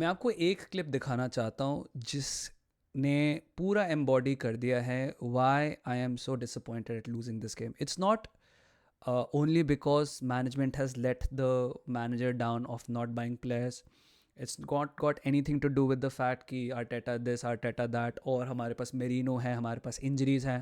मैं आपको एक क्लिप दिखाना चाहता हूँ जिसने पूरा एम्बॉडी कर दिया है why I am so disappointed at losing this game. It's not only because management has let the manager down of not buying players. It's not got anything to do with the fact कि Arteta this, Arteta that, और हमारे पास merino है, हमारे पास injuries हैं.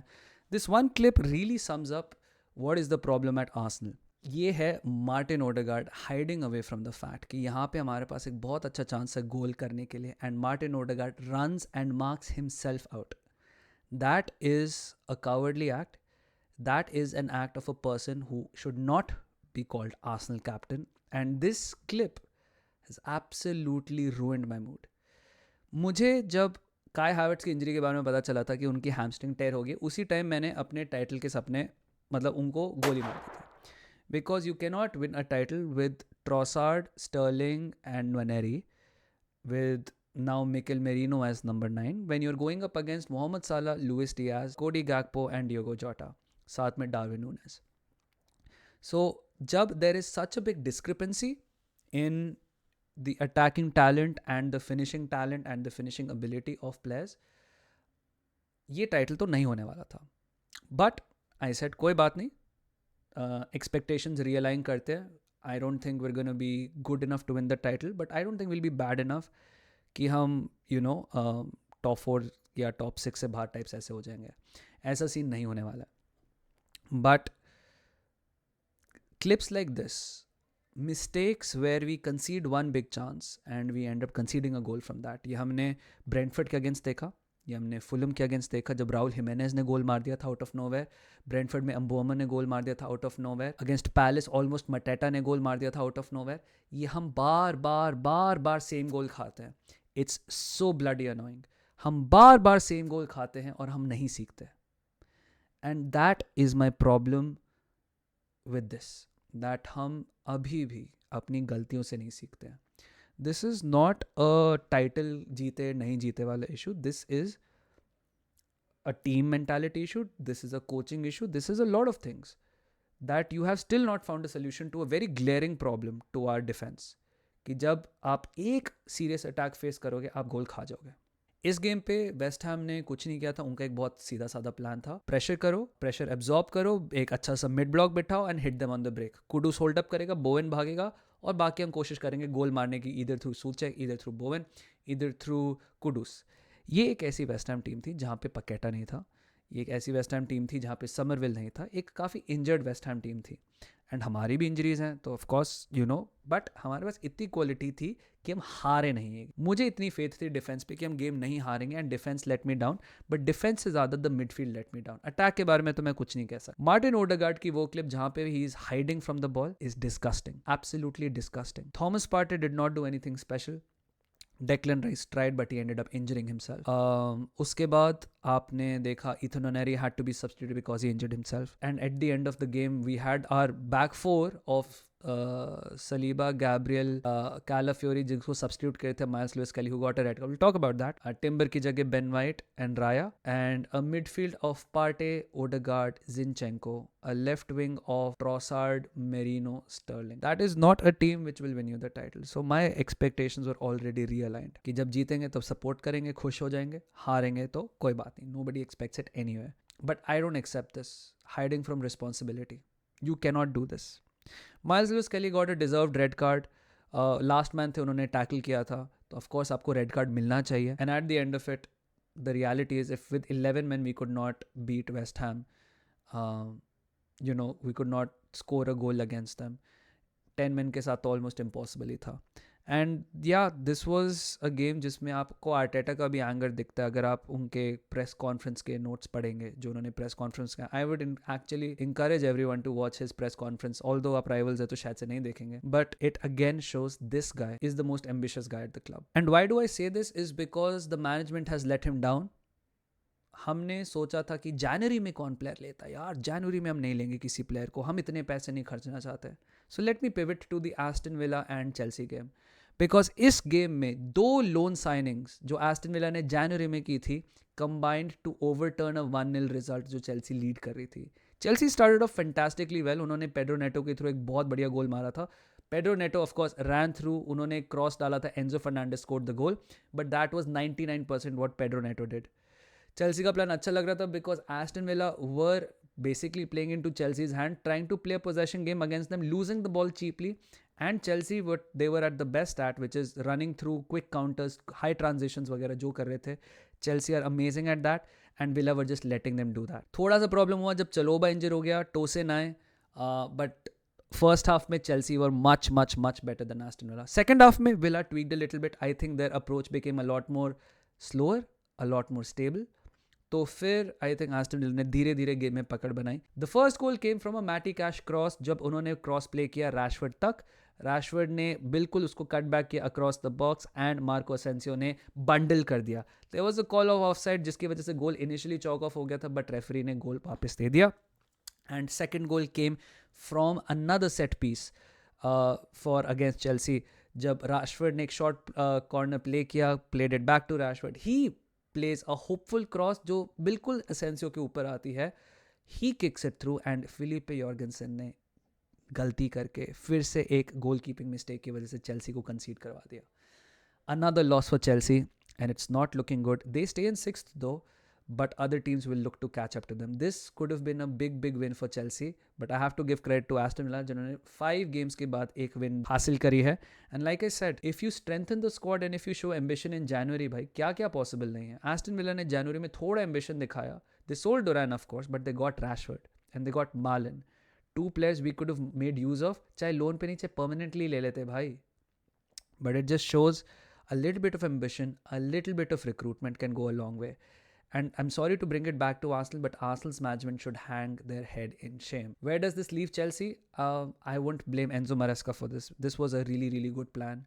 This one clip really sums up what is the problem at Arsenal. ये है Martin Odegaard hiding away from the fact कि यहाँ पे हमारे पास एक बहुत अच्छा चांस है गोल करने के लिए, and Martin Odegaard runs and marks himself out. That is a cowardly act. That is an act of a person who should not be called Arsenal captain. And this clip has absolutely ruined my mood. मुझे जब काय Havertz की injury के बारे में पता चला था कि उनकी हैमस्ट्रिंग टेयर होगी, उसी टाइम मैंने अपने टाइटल के सपने मतलब उनको गोली मार दी थी. Because you can not win a title with Trossard, Sterling and Nwaneri, with now Mikel Merino as number 9 when you're going up against Mohamed Salah, Luis Diaz, Cody Gakpo and Diogo Jota, साथ में Darwin Nunez. So जब there is such a big discrepancy in the attacking talent and the finishing talent and the finishing ability of players, ये title तो नहीं होने वाला था. But I said कोई बात नहीं, एक्सपेक्टेशंस रियलाइन करते हैं. I don't think we are gonna be good enough to win the title, but I don't think will be bad enough कि हम टॉप 4 या टॉप 6 से बाहर टाइप्स ऐसे हो जाएंगे. ऐसा सीन नहीं होने वाला है. But clips like this, mistakes where we concede one big chance and we end up conceding a goal from that, ये हमने ब्रेंटफोर्ड के अगेंस्ट देखा, ये हमने फुलम के अगेंस्ट देखा जब राहुल हिमेनेज ने गोल मार दिया था आउट ऑफ नोवेयर. ब्रेंटफोर्ड में अम्बोमा ने गोल मार दिया था out of nowhere. Against Palace almost Mateta ने गोल मार दिया था आउट ऑफ नोवेयर. ये हम बार बार बार बार सेम गोल खाते हैं. It's so bloody annoying. हम बार बार सेम गोल खाते हैं और हम नहीं सीखते. And that is my problem with this, that हम अभी भी अपनी गलतियों से नहीं सीखते हैं. This is not a title जीते नहीं जीते वाला issue. This is a team mentality issue. This is a coaching issue. This is a lot of things that you have still not found a solution to a very glaring problem to our defense. कि जब आप एक serious attack face करोगे आप गोल खा जाओगे. इस game पे वेस्ट हैम ने कुछ नहीं किया था. उनका एक बहुत सीधा साधा प्लान था. प्रेशर करो, प्रेशर एब्जॉर्ब करो, एक अच्छा सा मिड ब्लॉक बिठाओ and hit them on the break. Kudus hold up करेगा, बोवेन भागेगा और बाकी हम कोशिश करेंगे गोल मारने की, इधर थ्रू सूचेक, इधर थ्रू बोवेन, इधर थ्रू कुडूस. ये एक ऐसी वेस्ट हैम टीम थी जहाँ पे पकेटा नहीं था. ये एक ऐसी वेस्ट हैम टीम थी जहाँ पे समरविल नहीं था. एक काफ़ी इंजर्ड वेस्ट हैम टीम थी. एंड हमारी भी इंजरीज हैं तो ऑफकोर्स बट हमारे पास इतनी क्वालिटी थी कि हम हारे नहीं. मुझे इतनी फेथ थी डिफेंस पे कि हम गेम नहीं हारेंगे. And defence let me down, but defence से ज़्यादा the midfield let me down. Attack के बारे में तो मैं कुछ नहीं कह सकता. मार्टिन ओडेगार्ड की वो क्लिप जहाँ पे he is hiding from the ball is disgusting, absolutely disgusting. Thomas Partey did not do anything special. Declan Rice tried but he ended up injuring himself. उसके बाद आपने देखा Ethan Nwaneri had to be substituted because he injured himself. And at the end of the game we had our back four of Saliba, Gabriel, Calafiori जिसको substitute करे थे Miles Lewis-Kelly who got a red card. We'll talk about that. Timber की जगह Ben White and Raya, and a midfield of Partey, Odegaard, Zinchenko, a left wing of Trossard, Merino, Sterling. That is not a team which will win you the title. So my expectations were already realigned कि जब जीतेंगे तो support करेंगे, खुश हो जाएंगे, हारेंगे तो कोई बात नहीं. Nobody expects it anyway. But I don't accept this. Hiding from responsibility. You cannot do this. Myles Lewis Skelly got a deserved red card. Last man थे, उन्होंने टैकल किया था तो ऑफकोर्स आपको रेड कार्ड मिलना चाहिए. And at the end of it the reality is if with 11 men we could not beat West Ham, we could not score a goal against them. 10 men के साथ तो almost impossible ही था. And या this was a game जिसमें आपको Arteta का भी anger दिखता है अगर आप उनके प्रेस कॉन्फ्रेंस के नोट्स पढ़ेंगे जो उन्होंने प्रेस कॉन्फ्रेंस का. I would actually encourage everyone to watch his press conference, although आप राइवल्स है तो शायद से नहीं देखेंगे, but it again shows this guy is the most ambitious guy at the club. And why do I say this is because the management has let him down. हमने सोचा था कि जनवरी में कौन प्लेयर लेता है यार, जनवरी में हम नहीं लेंगे किसी प्लेयर को, हम इतने पैसे नहीं खर्चना चाहते. So let me pivot to the Aston Villa and Chelsea game. Because इस गेम में 2 लोन साइनिंग्स जो एस्टन विला ने जनवरी में की थी combined to overturn a 1-0 result जो चेल्सी लीड कर रही थी. Chelsea started off fantastically well. उन्होंने पेड्रो नेटो के थ्रू एक बहुत बढ़िया गोल मारा था, Pedro Neto of course ran through, उन्होंने क्रॉस डाला था, Enzo Fernandez scored the goal, but that was 99% what Pedro Neto did. Chelsea का प्लान अच्छा लग रहा था because Aston villa were basically playing into Chelsea's hand, trying to play a possession game against them, losing the ball cheaply. And Chelsea, what they were at the best at, which is running through quick counters, high transitions वगैरह जो कर रहे थे. Chelsea are amazing at that, and Villa were just letting them do that. थोड़ा सा problem हुआ जब चलोबा इंजर हो गया, टोसिन आए, but first half में Chelsea were much better than Aston Villa. Second half में Villa tweaked a little bit. I think their approach became a lot more slower, a lot more stable. तो फिर I think Aston Villa ने धीरे धीरे game में पकड़ बनाई. The first goal came from a Matty Cash cross. जब उन्होंने क्रॉस प्ले किया रैशवर्ड तक, रैशवर्ड ने बिल्कुल उसको कट बैक किया across the box and Marco Asensio ने बंडल कर दिया. There was a call of offside जिसकी वजह से गोल इनिशियली चौक ऑफ हो गया था, बट रेफरी ने गोल वापस दे दिया. And second goal came from another set piece for against Chelsea. जब रैशवर्ड ने एक शॉर्ट कॉर्नर प्ले किया, played it back to Rashford, he plays a hopeful cross जो बिल्कुल असेंसियो के ऊपर आती है. He kicks it through and Filip Jorgensen ने गलती करके फिर से एक गोल कीपिंग मिस्टेक की वजह से चेल्सी को कंसीड करवा दिया. Another loss for Chelsea and it's not looking good. They stay in 6th though, but other teams will look to catch up to them. This could have been a big win for Chelsea, but I have to give credit to Aston Villa जिन्होंने 5 games के बाद एक win हासिल करी है. And like I said, if you strengthen the squad and if you show ambition in January, भाई क्या क्या possible नहीं है. Aston Villa ने January में थोड़ा ambition दिखाया. They sold Duran of course, but they got Rashford and they got Marlon. 2 players we could have made use of, चाहे लोन पे नहीं चाहे permanently ले लेते भाई. But it just shows a little bit of ambition, a little bit of recruitment can go a long way. And I'm sorry to bring it back to Arsenal, but Arsenal's management should hang their head in shame. Where does this leave Chelsea? I won't blame Enzo Maresca for this. This was a really good plan.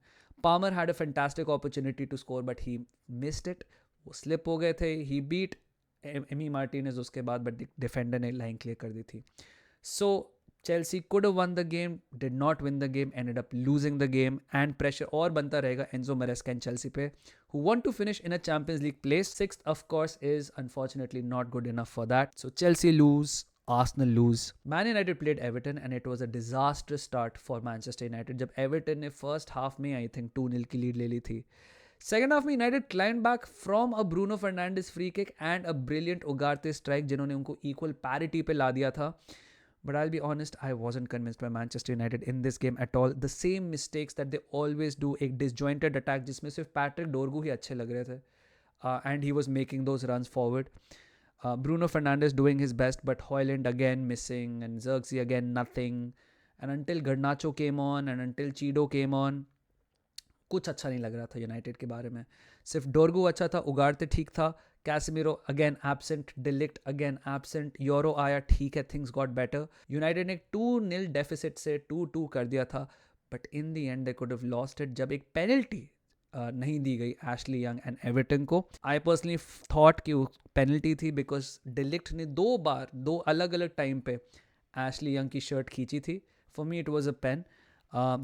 Palmer had a fantastic opportunity to score, but he missed it. वो slip हो गए थे. He beat Emi Martinez उसके बाद, but defender ने line clear कर दी थी. So Chelsea could have won the game, did not win the game, ended up losing the game, and pressure और बनता रहेगा Enzo Maresca and Chelsea पे, who want to finish in a Champions League place. 6th, of course, is unfortunately not good enough for that. So Chelsea lose, Arsenal lose. Man United played Everton and it was a disastrous start for Manchester United. जब Everton ने first half में I think 2-0 की lead ले ली थी. Second half में United climbed back from a Bruno Fernandes free kick and a brilliant Ugarte strike जिन्होंने उनको equal parity पे ला दिया था. But I'll be honest, I wasn't convinced by Manchester United in this game at all. The same mistakes that they always do, एक disjointed attack जिसमें सिर्फ Patrick डोरगू ही अच्छे लग रहे थे, and he was making those runs forward. Bruno Fernandes doing his best, but Højlund again missing and Xerxes again nothing. And until Garnacho came on and until Chido came on, कुछ अच्छा नहीं लग रहा था यूनाइटेड के बारे में. सिर्फ डोरगू अच्छा था, उगारते ठीक था, Casemiro again absent, de Ligt again absent, Yoro आया ठीक है, थिंग्स गॉट बेटर. यूनाइटेड ने 2-0 डेफिसिट से 2-2 कर दिया था, but in the and they could have lost it जब एक पेनल्टी नहीं दी गई एशली यंग एंड एवर्टन को. आई पर्सनली थॉट कि वो पेनल्टी थी बिकॉज डिलिक्ट ने 2 बार 2 अलग अलग टाइम पे एशली यंग की शर्ट खींची थी. For me it was a pen.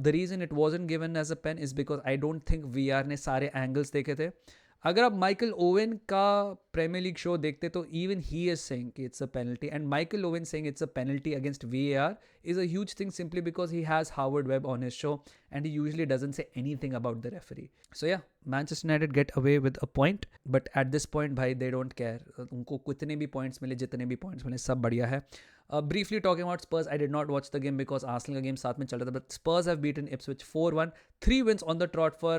The reason it wasn't given as a pen is because I don't think VR ने सारे angles देखे थे. अगर आप माइकल ओवेन का प्रीमियर लीग शो देखते तो even he is saying कि it's a penalty, and Michael Owen saying it's a penalty against VAR is a huge thing simply because he has Howard Webb on his show and he usually doesn't say anything about the referee. So yeah, Manchester United get away with a point, but at this point भाई they don't care. उनको कितने भी points मिले, जितने भी points मिले, सब बढ़िया है. Briefly talking about Spurs, I did not watch the game because Arsenal का game साथ में चल रहा था, but Spurs have beaten Ipswich 4-1. 3 wins on the trot for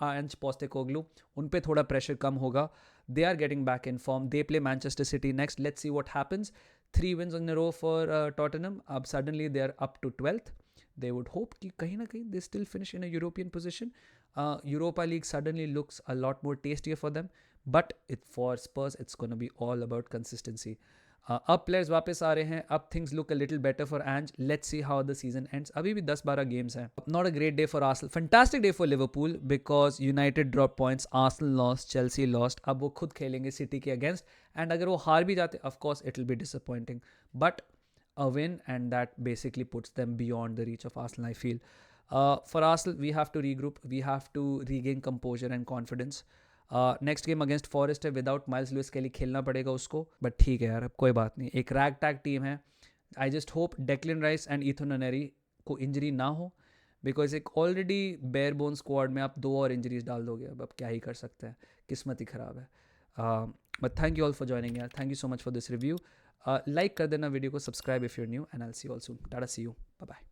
Ange Postecoglou. उन पे थोड़ा pressure कम होगा. They are getting back in form. They play Manchester City next. Let's see what happens. 3 wins in a row for Tottenham. अब suddenly they are up to 12th. They would hope कि कहीं ना कहीं they still finish in a European position. Europa League suddenly looks a lot more tastier for them. But for Spurs, it's going to be all about consistency. अब players वापस आ रहे हैं, अब things look a little better for Ange. Let's see how the season ends. अभी भी 10-12 games हैं. Not a great day for Arsenal, fantastic day for Liverpool because United drop points, Arsenal lost, Chelsea lost. अब वो खुद खेलेंगे city के against and अगर वो हार भी जाते of course it will be disappointing, but a win and that basically puts them beyond the reach of Arsenal, I feel. For Arsenal, we have to regroup, we have to regain composure and confidence. Next game against forest है, without miles Lewis केली खेलना पड़ेगा उसको, but ठीक है यार, अब कोई बात नहीं, एक रैग टैग टीम है. I just hope Declan Rice and Ethan Nwaneri को इंजरी ना हो बिकॉज एक ऑलरेडी बेयर बोन स्क्वाड में आप 2 और इंजरीज डाल दोगे, अब क्या ही कर सकते हैं, किस्मत ही ख़राब है. But thank you all for joining यार, thank you so much for this review. Like कर देना वीडियो को, subscribe if you new, and I will see you all soon. Tata, see you, bye bye.